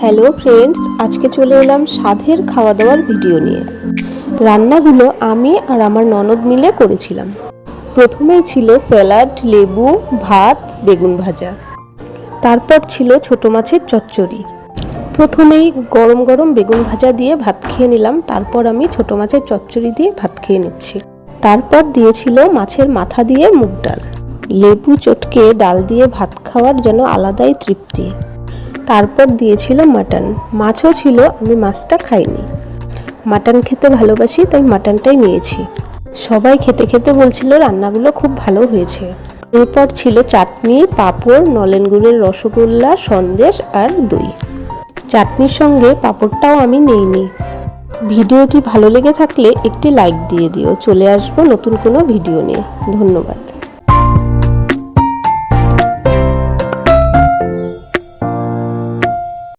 Hello friends, আজকে চলে এলাম স্বাদের খাওয়া দাওয়ার ভিডিও নিয়ে। রান্নাগুলো আমি আর আমার ননদ মিলে করেছিলাম। প্রথমেই ছিল স্যালাড, লেবু, ভাত, বেগুন ভাজা। তারপর ছিল ছোট মাছের চচ্চড়ি। প্রথমেই গরম গরম বেগুন ভাজা দিয়ে ভাত খেয়ে নিলাম, তারপর আমি ছোট মাছের চচ্চড়ি দিয়ে ভাত খেয়ে নিচ্ছি। তারপর দিয়েছিল মাছের মাথা দিয়ে মুগ ডাল। লেবু চটকে ডাল দিয়ে ভাত খাওয়ার যেন আলাদাই তৃপ্তি। তারপর দিয়েছিল মাটন, মাছও ছিল, আমি মাছটা খাইনি। মাটন খেতে ভালোবাসি, তাই মাটনটাই নিয়েছি। সবাই খেতে খেতে বলছিল রান্নাগুলো খুব ভালো হয়েছে। এরপর ছিল চাটনি, পাঁপড়, নলেন গুড়ের রসগোল্লা, সন্দেশ আর দই। চাটনির সঙ্গে পাঁপড়টাও আমি নেইনি। ভিডিওটি ভালো লেগে থাকলে একটি লাইক দিয়ে দিও। চলে আসবো নতুন কোনো ভিডিও নিয়ে। ধন্যবাদ।